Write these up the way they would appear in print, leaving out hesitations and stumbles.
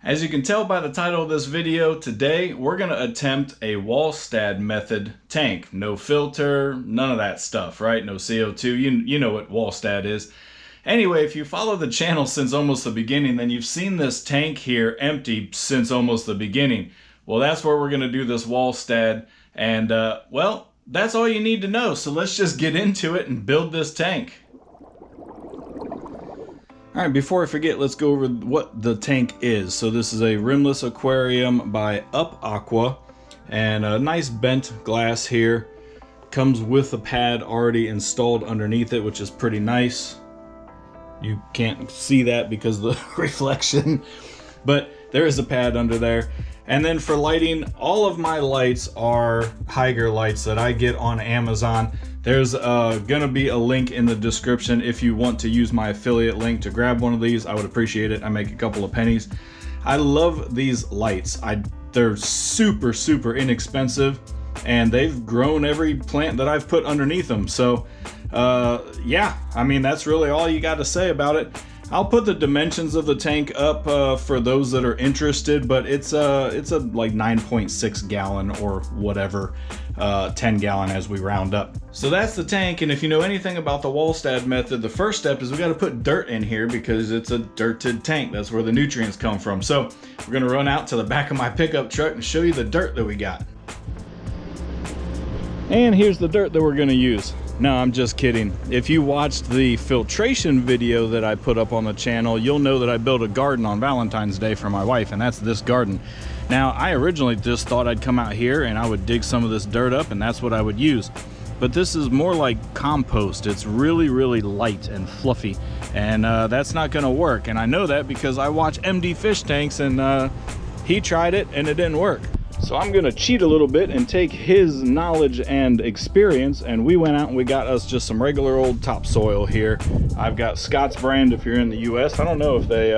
As you can tell by the title of this video, today we're going to attempt a Walstad method tank. No filter, none of that stuff, right? No CO2, you know what Walstad is. Anyway, if you follow the channel since almost the beginning, then you've seen this tank here empty since almost the beginning. Well, that's where we're going to do this Walstad, and well, that's all you need to know. So let's just get into it and build this tank. Alright, before I forget, let's go over what the tank is. So this is a rimless aquarium by Up Aqua, and a nice bent glass here. Comes with a pad already installed underneath it, which is pretty nice. You can't see that because of the reflection, but there is a pad under there. And then for lighting, all of my lights are Hygger lights that I get on Amazon. There's gonna be a link in the description if you want to use my affiliate link to grab one of these. I would appreciate it. I make a couple of pennies. I love these lights. They're super, super inexpensive, and they've grown every plant that I've put underneath them. So yeah, I mean, that's really all you got to say about it. I'll put the dimensions of the tank up for those that are interested, but it's a like 9.6 gallon or whatever, 10 gallon as we round up. So that's the tank, and if you know anything about the Walstad method, the first step is we got to put dirt in here because it's a dirted tank. That's where the nutrients come from. So we're going to run out to the back of my pickup truck and show you the dirt that we got. And here's the dirt that we're going to use. No, I'm just kidding. If you watched the filtration video that I put up on the channel, you'll know that I built a garden on Valentine's Day for my wife, and that's this garden. Now, I originally just thought I'd come out here and I would dig some of this dirt up and that's what I would use. But this is more like compost. It's really, really light and fluffy, and that's not gonna work. And I know that because I watch MD Fish Tanks, and he tried it and it didn't work. So I'm gonna cheat a little bit and take his knowledge and experience, and we went out and we got us just some regular old topsoil here. I've got Scott's brand if you're in the US. I don't know if they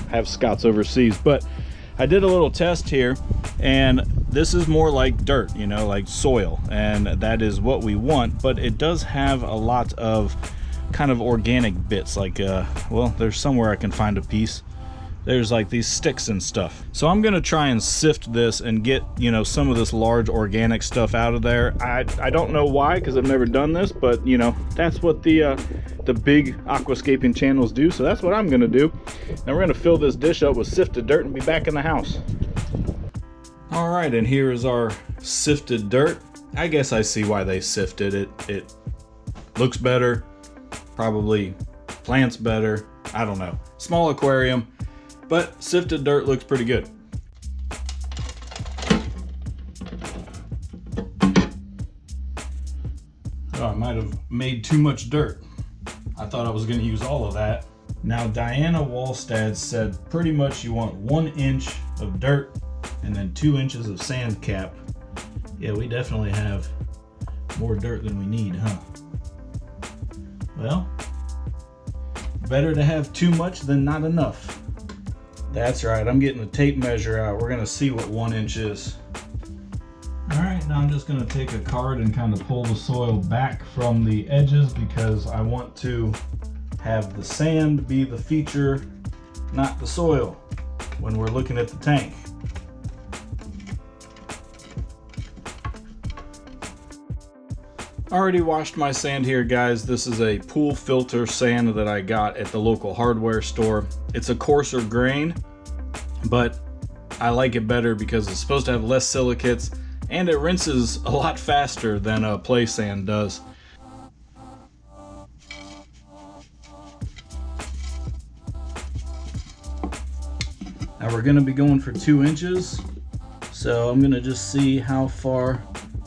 have Scott's overseas, but I did a little test here, and this is more like dirt, you know, like soil, and that is what we want. But it does have a lot of kind of organic bits, like well, there's somewhere I can find a piece. There's like these sticks and stuff. So I'm gonna try and sift this and get, you know, some of this large organic stuff out of there. I don't know why, because I've never done this, but you know, that's what the big aquascaping channels do. So that's what I'm gonna do. Now we're gonna fill this dish up with sifted dirt and be back in the house. All right, and here is our sifted dirt. I guess I see why they sifted it. It looks better, probably plants better. I don't know. Small aquarium, but sifted dirt looks pretty good. Oh, I might have made too much dirt. I thought I was going to use all of that. Now, Diana Walstad said pretty much you want 1 inch of dirt and then 2 inches of sand cap. Yeah, we definitely have more dirt than we need, huh? Well, better to have too much than not enough. That's right, I'm getting the tape measure out. We're gonna see what 1 inch is. All right, now I'm just gonna take a card and kind of pull the soil back from the edges because I want to have the sand be the feature, not the soil, when we're looking at the tank. Already washed my sand here, guys. This is a pool filter sand that I got at the local hardware store. It's a coarser grain, but I like it better because it's supposed to have less silicates and it rinses a lot faster than a play sand does. Now we're gonna be going for 2 inches. So I'm gonna just see how far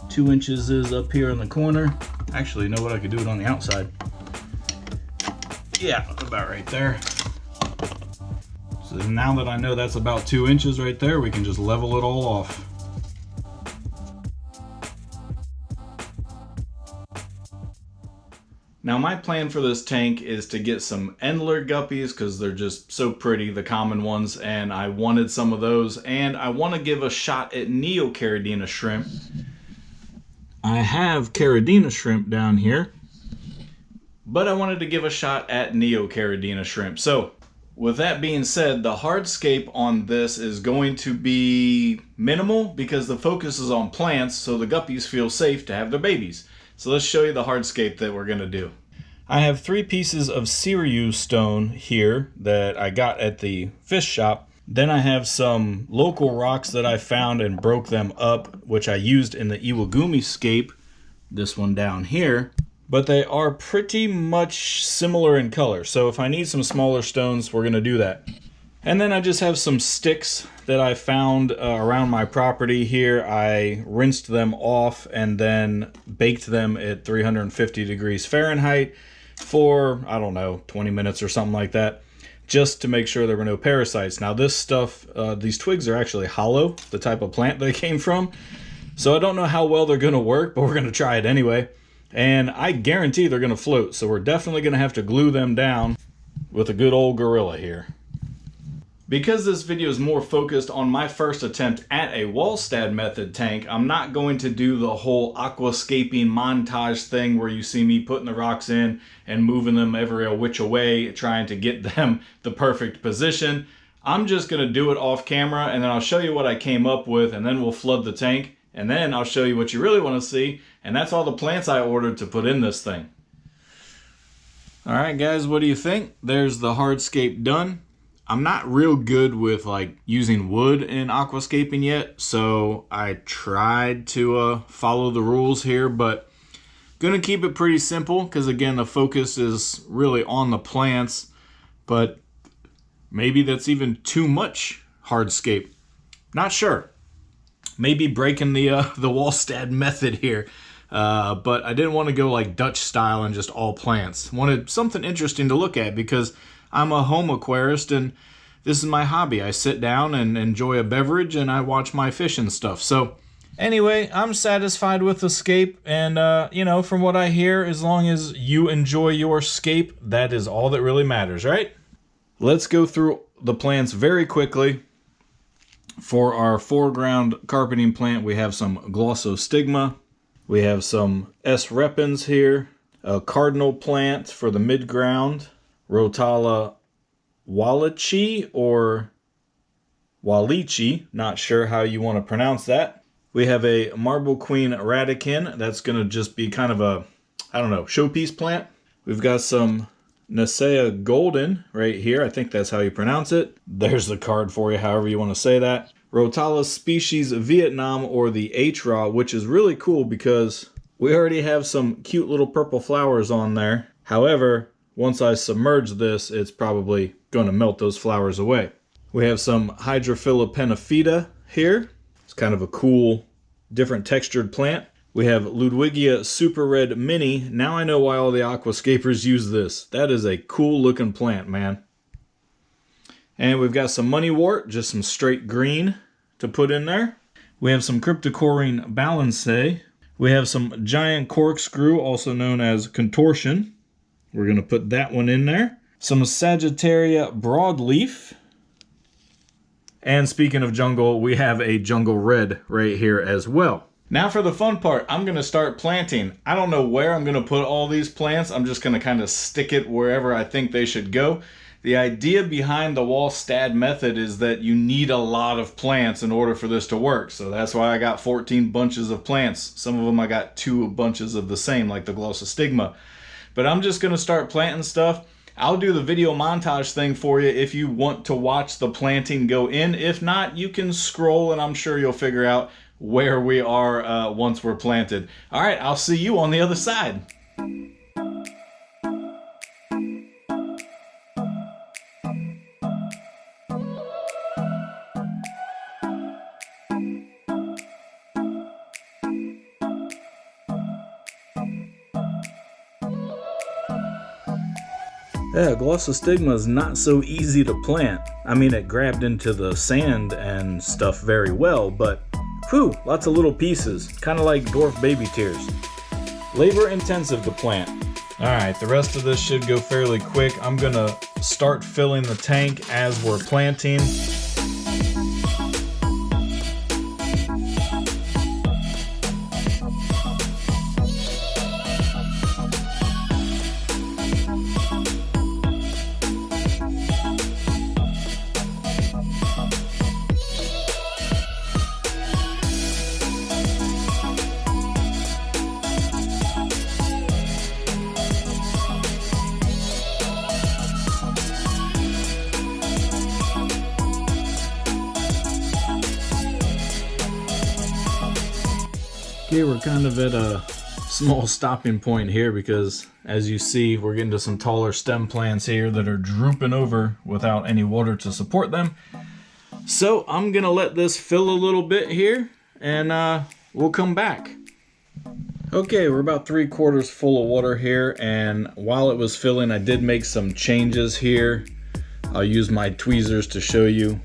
2 inches is up here in the corner. Actually, you know what? I could do it on the outside. Yeah, about right there. So now that I know that's about 2 inches right there, we can just level it all off. Now my plan for this tank is to get some Endler guppies because they're just so pretty, the common ones, and I wanted some of those, and I want to give a shot at Neocaridina shrimp. I have Caridina shrimp down here, but I wanted to give a shot at Neocaridina shrimp. So With that being said, the hardscape on this is going to be minimal because the focus is on plants, so the guppies feel safe to have their babies. So let's show you the hardscape that we're going to do. I have 3 pieces of Sirius stone here that I got at the fish shop. Then I have some local rocks that I found and broke them up, which I used in the Iwagumi scape, this one down here. But they are pretty much similar in color. So if I need some smaller stones, we're going to do that. And then I just have some sticks that I found around my property here. I rinsed them off and then baked them at 350 degrees Fahrenheit for, I don't know, 20 minutes or something like that, just to make sure there were no parasites. Now this stuff, these twigs are actually hollow, the type of plant they came from. So I don't know how well they're going to work, but we're going to try it anyway. And I guarantee they're going to float, so we're definitely going to have to glue them down with a good old gorilla here. Because this video is more focused on my first attempt at a Walstad method tank, I'm not going to do the whole aquascaping montage thing where you see me putting the rocks in and moving them every which way, trying to get them the perfect position. I'm just going to do it off camera, and then I'll show you what I came up with, and then we'll flood the tank. And then I'll show you what you really want to see, and that's all the plants I ordered to put in this thing. Alright guys, what do you think? There's the hardscape done. I'm not real good with like using wood in aquascaping yet, so I tried to follow the rules here, but gonna keep it pretty simple because again the focus is really on the plants, but maybe that's even too much hardscape. Not sure. Maybe breaking the Walstad method here, but I didn't want to go like Dutch style and just all plants. Wanted something interesting to look at because I'm a home aquarist and this is my hobby. I sit down and enjoy a beverage and I watch my fish and stuff. So anyway, I'm satisfied with the scape, and you know, from what I hear, as long as you enjoy your scape, that is all that really matters, right? Let's go through the plants very quickly. For our foreground carpeting plant, we have some Glossostigma. We have some S. repens here. A cardinal plant for the midground. Rotala Wallacei or Wallichi. Not sure how you want to pronounce that. We have a Marble Queen Radican. That's going to just be kind of a, I don't know, showpiece plant. We've got some Nasea Golden right here. I think that's how you pronounce it. There's the card for you, however you want to say that. Rotala species Vietnam, or the H-Raw, which is really cool because we already have some cute little purple flowers on there. However, once I submerge this, it's probably going to melt those flowers away. We have some Hydrophila pennifolia here. It's kind of a cool, different textured plant. We have Ludwigia Super Red Mini. Now I know why all the aquascapers use this. That is a cool looking plant, man. And we've got some Moneywort, just some straight green to put in there. We have some Cryptocorin Balancea. We have some Giant Corkscrew, also known as Contortion. We're going to put that one in there. Some Sagittaria Broadleaf. And speaking of jungle, we have a Jungle Red right here as well. Now for the fun part, I'm going to start planting. I don't know where I'm going to put all these plants. I'm just going to kind of stick it wherever I think they should go. The idea behind the Walstad method is that you need a lot of plants in order for this to work. So that's why I got 14 bunches of plants. Some of them I got 2 bunches of the same, like the Glossostigma. But I'm just going to start planting stuff. I'll do the video montage thing for you if you want to watch the planting go in. If not, you can scroll and I'm sure you'll figure out where we are once we're planted. All right, I'll see you on the other side. Yeah, Glossostigma is not so easy to plant. I mean, it grabbed into the sand and stuff very well, but whew, lots of little pieces, kind of like dwarf baby tears. Labor intensive to plant. All right, the rest of this should go fairly quick. I'm gonna start filling the tank as we're planting. Okay, we're kind of at a small stopping point here because, as you see, we're getting to some taller stem plants here that are drooping over without any water to support them. So I'm gonna let this fill a little bit here and we'll come back. Okay, we're about 3/4 full of water here, and while it was filling, I did make some changes here. I'll use my tweezers to show you.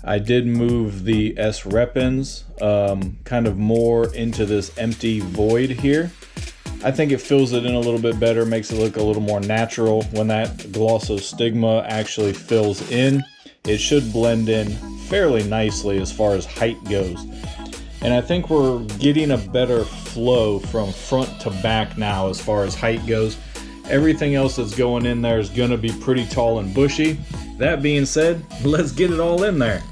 I did move the S-Repens kind of more into this empty void here. I think it fills it in a little bit better, makes it look a little more natural. When that glossostigma actually fills in, it should blend in fairly nicely as far as height goes. And I think we're getting a better flow from front to back now as far as height goes. Everything else that's going in there is going to be pretty tall and bushy. That being said, let's get it all in there.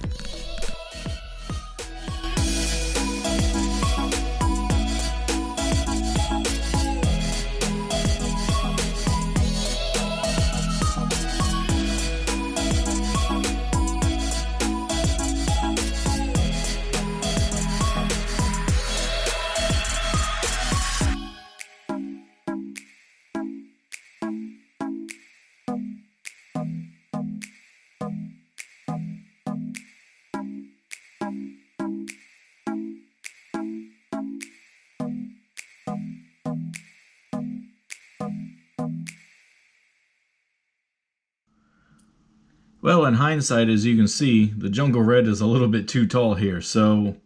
Well, in hindsight, as you can see, the jungle red is a little bit too tall here, so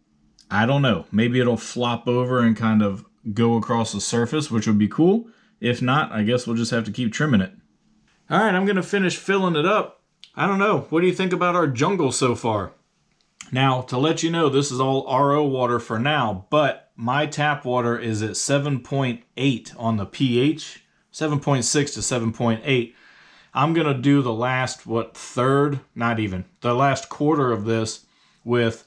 I don't know. Maybe it'll flop over and kind of go across the surface, which would be cool. If not, I guess we'll just have to keep trimming it. All right, I'm gonna finish filling it up. I don't know, what do you think about our jungle so far? Now, to let you know, this is all RO water for now, but my tap water is at 7.8 on the pH, 7.6 to 7.8. I'm gonna do the last, the last quarter of this with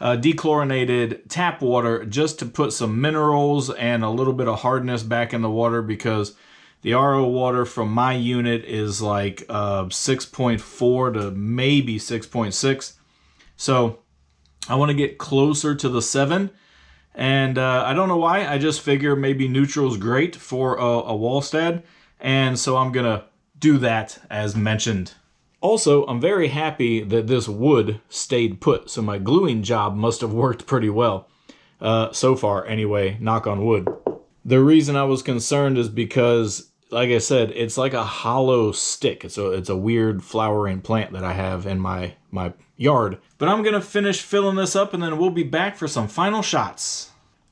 dechlorinated tap water, just to put some minerals and a little bit of hardness back in the water, because the RO water from my unit is like 6.4 to maybe 6.6. So I want to get closer to the 7. And I don't know why, I just figure maybe neutral is great for a Walstad. And so I'm gonna do that as mentioned. Also, I'm very happy that this wood stayed put, so my gluing job must have worked pretty well. So far anyway, knock on wood. The reason I was concerned is because, like I said, it's like a hollow stick. It's a weird flowering plant that I have in my yard. But I'm gonna finish filling this up and then we'll be back for some final shots.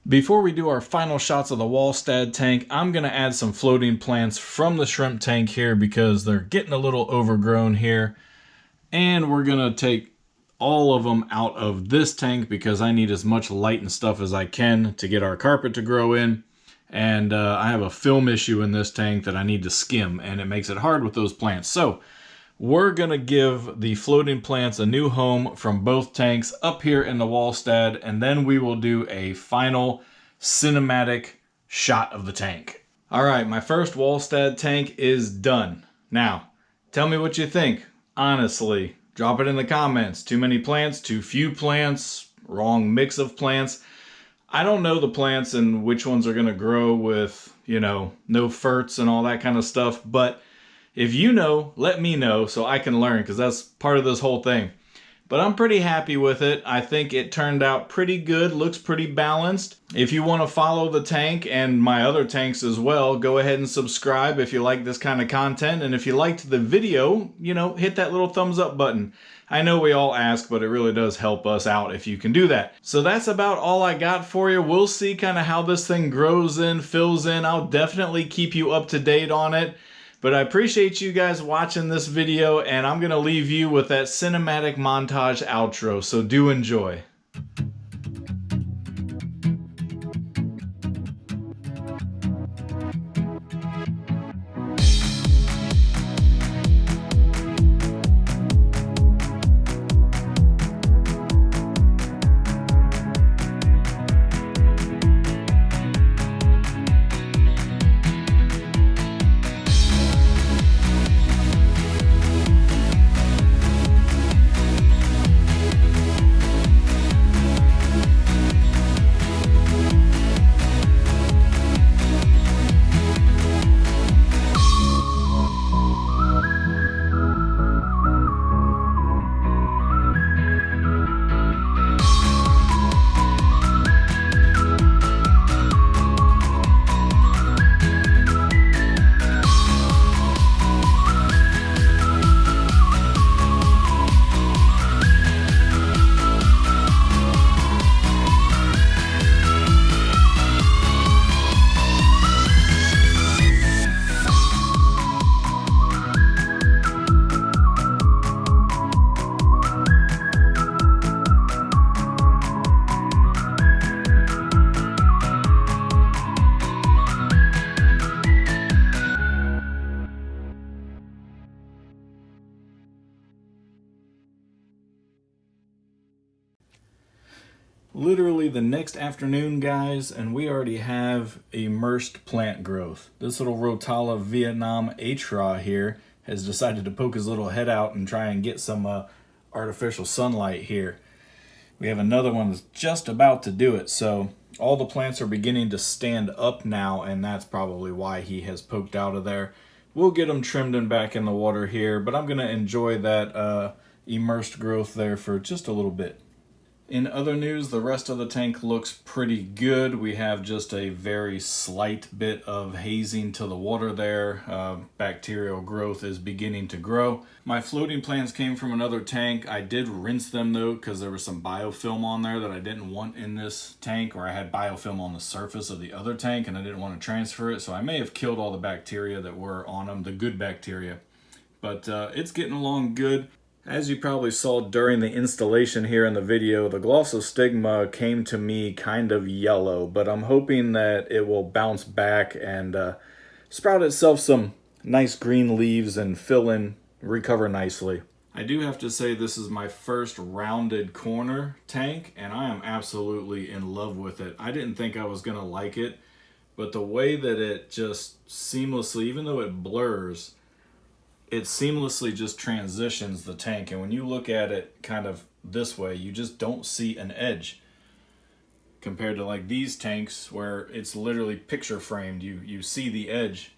Before we do our final shots of the Walstad tank, I'm going to add some floating plants from the shrimp tank here because they're getting a little overgrown here. And we're going to take all of them out of this tank because I need as much light and stuff as I can to get our carpet to grow in. And I have a film issue in this tank that I need to skim, and it makes it hard with those plants. So we're going to give the floating plants a new home from both tanks up here in the Walstad, and then we will do a final cinematic shot of the tank. All right, my first Walstad tank is done. Now, tell me what you think. Honestly, drop it in the comments. Too many plants, too few plants, wrong mix of plants. I don't know the plants and which ones are going to grow with, you know, no ferts and all that kind of stuff, but if you know, let me know so I can learn, because that's part of this whole thing. But I'm pretty happy with it. I think it turned out pretty good, looks pretty balanced. If you want to follow the tank and my other tanks as well, go ahead and subscribe if you like this kind of content. And if you liked the video, you know, hit that little thumbs up button. I know we all ask, but it really does help us out if you can do that. So that's about all I got for you. We'll see kind of how this thing grows in, fills in. I'll definitely keep you up to date on it. But I appreciate you guys watching this video, and I'm going to leave you with that cinematic montage outro, so do enjoy. Literally the next afternoon, guys, and we already have immersed plant growth. This little Rotala Vietnam Atra here has decided to poke his little head out and try and get some artificial sunlight here. We have another one that's just about to do it, so all the plants are beginning to stand up now, and that's probably why he has poked out of there. We'll get them trimmed and back in the water here, but I'm going to enjoy that immersed growth there for just a little bit. In other news, the rest of the tank looks pretty good. We have just a very slight bit of hazing to the water there. Bacterial growth is beginning to grow. My floating plants came from another tank. I did rinse them though, because there was some biofilm on there that I didn't want in this tank, or I had biofilm on the surface of the other tank and I didn't want to transfer it. So I may have killed all the bacteria that were on them, the good bacteria. But it's getting along good. As you probably saw during the installation here in the video, the Glossostigma came to me kind of yellow, but I'm hoping that it will bounce back and sprout itself some nice green leaves and fill in, recover nicely. I do have to say this is my first rounded corner tank, and I am absolutely in love with it. I didn't think I was going to like it, but the way that it just seamlessly, even though it blurs, it seamlessly just transitions the tank. And when you look at it kind of this way, you just don't see an edge compared to like these tanks where it's literally picture framed. You see the edge.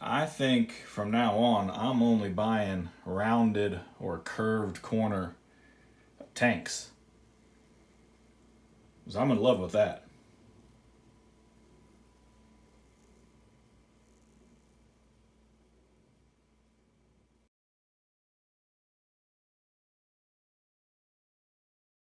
I think from now on, I'm only buying rounded or curved corner tanks, because I'm in love with that.